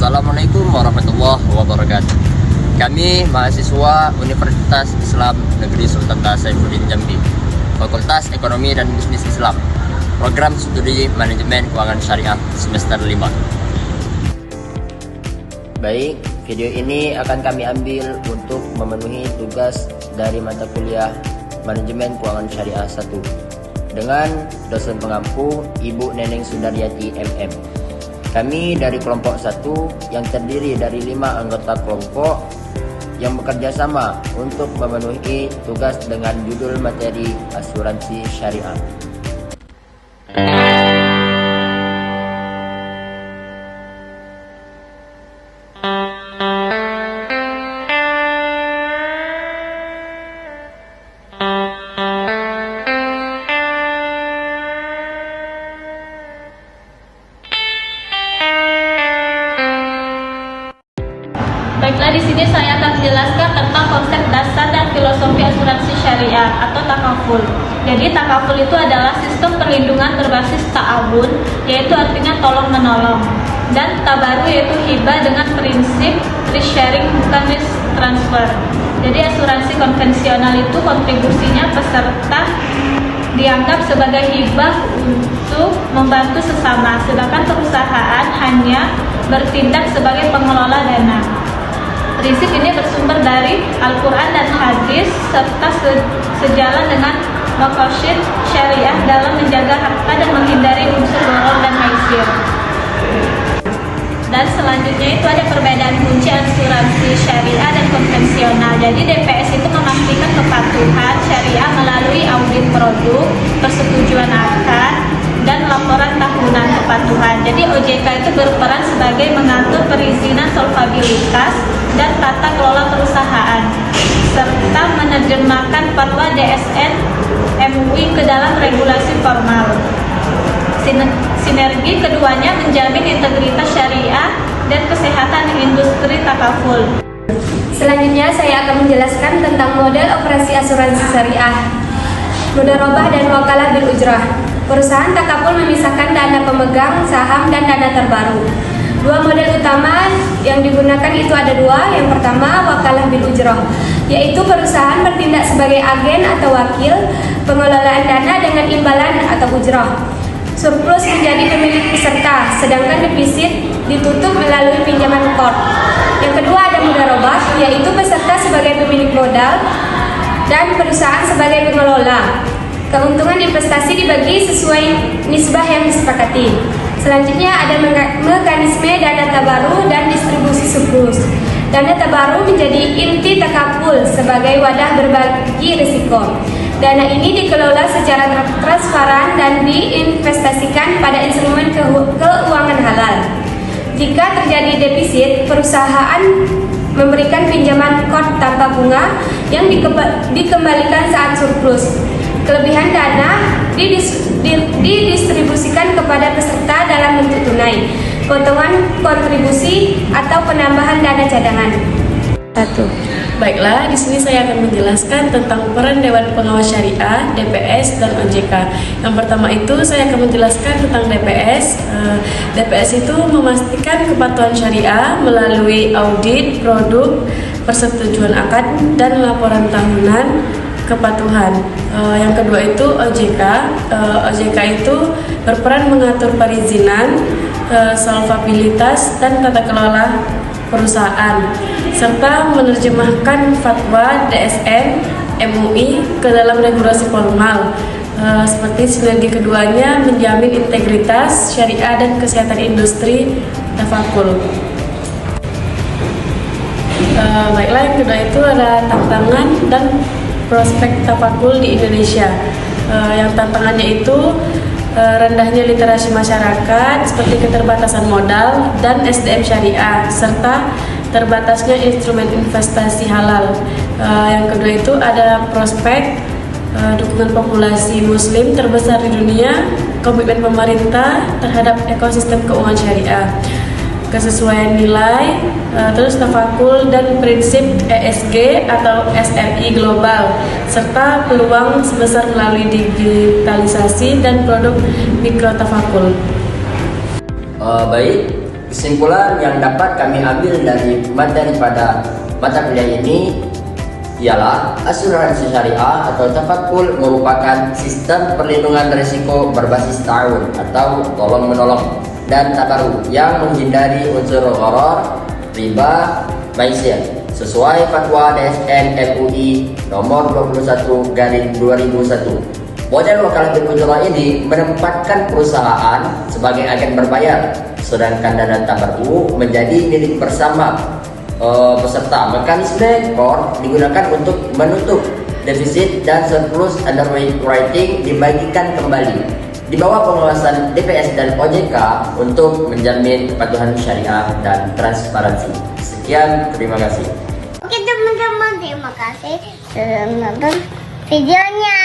Assalamualaikum warahmatullahi wabarakatuh. Kami mahasiswa Universitas Islam Negeri Sultan Saifuddin Jambi, Fakultas Ekonomi dan Bisnis Islam, Program Studi Manajemen Keuangan Syariah semester 5. Baik, video ini akan kami ambil untuk memenuhi tugas dari mata kuliah Manajemen Keuangan Syariah 1 dengan dosen pengampu Ibu Neneng Sudaryati MM. Kami dari kelompok 1 yang terdiri dari 5 anggota kelompok yang bekerja sama untuk memenuhi tugas dengan judul materi asuransi syariah. Baiklah, di sini saya akan menjelaskan tentang konsep dasar dan filosofi asuransi syariah atau takaful. Jadi takaful itu adalah sistem perlindungan berbasis ta'awun, yaitu artinya tolong menolong, dan tabaru yaitu hibah dengan prinsip risk sharing bukan risk transfer. Jadi asuransi konvensional itu kontribusinya peserta dianggap sebagai hibah untuk membantu sesama, sedangkan perusahaan hanya bertindak sebagai pengelola dana. Prinsip ini bersumber dari Al-Quran dan Hadis serta sejalan dengan maqasid syariah dalam menjaga harta dan menghindari unsur gharar dan maisir. Dan selanjutnya itu ada perbedaan kunci asuransi syariah dan konvensional. Jadi DPS itu memastikan kepatuhan syariah melalui audit produk, persetujuan akad, dan laporan tahunan kepatuhan. Jadi OJK itu berperan sebagai mengatur perizinan solvabilitas dan tata kelola perusahaan, serta menerjemahkan fatwa DSN MUI ke dalam regulasi formal. Sinergi keduanya menjamin integritas syariah dan kesehatan industri takaful. Selanjutnya saya akan menjelaskan tentang model operasi asuransi syariah, mudharabah dan wakalah bil ujrah. Perusahaan takaful memisahkan dana pemegang saham dan dana terbaru. Dua model utama yang digunakan itu ada dua. Yang pertama, wakalah bil ujrah, yaitu perusahaan bertindak sebagai agen atau wakil pengelolaan dana dengan imbalan atau ujrah. Surplus menjadi pemilik peserta, sedangkan defisit ditutup melalui pinjaman kor. Yang kedua ada mudharabah, yaitu peserta sebagai pemilik modal dan perusahaan sebagai pengelola. Keuntungan investasi dibagi sesuai nisbah yang disepakati. Selanjutnya ada mekanisme dana tabaru dan distribusi surplus. Dana tabaru menjadi inti takaful sebagai wadah berbagi risiko. Dana ini dikelola secara transparan dan diinvestasikan pada instrumen keuangan halal. Jika terjadi defisit, perusahaan memberikan pinjaman kor tanpa bunga yang dikembalikan saat surplus. Kelebihan dana didistribusikan kepada peserta dalam bentuk tunai, potongan kontribusi, atau penambahan dana cadangan. 1. Baiklah, di sini saya akan menjelaskan tentang peran Dewan Pengawas Syariah, DPS, dan OJK. Yang pertama itu saya akan menjelaskan tentang DPS. DPS itu memastikan kepatuhan syariah melalui audit produk, persetujuan akad, dan laporan tahunan kepatuhan. Yang kedua itu OJK. OJK itu berperan mengatur perizinan, solvabilitas, dan tata kelola perusahaan, serta menerjemahkan fatwa DSN MUI ke dalam regulasi formal. Seperti sinergi keduanya menjamin integritas syariah dan kesehatan industri tafakul. Baiklah, yang kedua itu ada tantangan dan prospek tafakul di Indonesia. Yang tantangannya itu rendahnya literasi masyarakat seperti keterbatasan modal dan SDM syariah, serta terbatasnya instrumen investasi halal. Yang kedua itu ada prospek dukungan populasi muslim terbesar di dunia, komitmen pemerintah terhadap ekosistem keuangan syariah, kesesuaian nilai, terus tafakul dan prinsip ESG atau SRI global, serta peluang sebesar melalui digitalisasi dan produk mikrotafakul. Baik, Kesimpulan yang dapat kami ambil dari materi pada mata kuliah ini ialah asuransi syariah atau tafakul merupakan sistem perlindungan risiko berbasis ta'awun atau tolong menolong dan tabaruk yang menghindari unsur gharar, riba, maisir sesuai fatwa DSN MUI nomor 21/2001. Model wakalah bil ujrah ini menempatkan perusahaan sebagai agen berbayar, sedangkan dana tabarruk menjadi milik bersama peserta. Mekanisme core digunakan untuk menutup defisit dan surplus underwriting dibagikan kembali di bawah pengawasan DPS dan OJK untuk menjamin kepatuhan syariah dan transparansi. Sekian, terima kasih. Oke teman-teman, terima kasih sudah menonton videonya.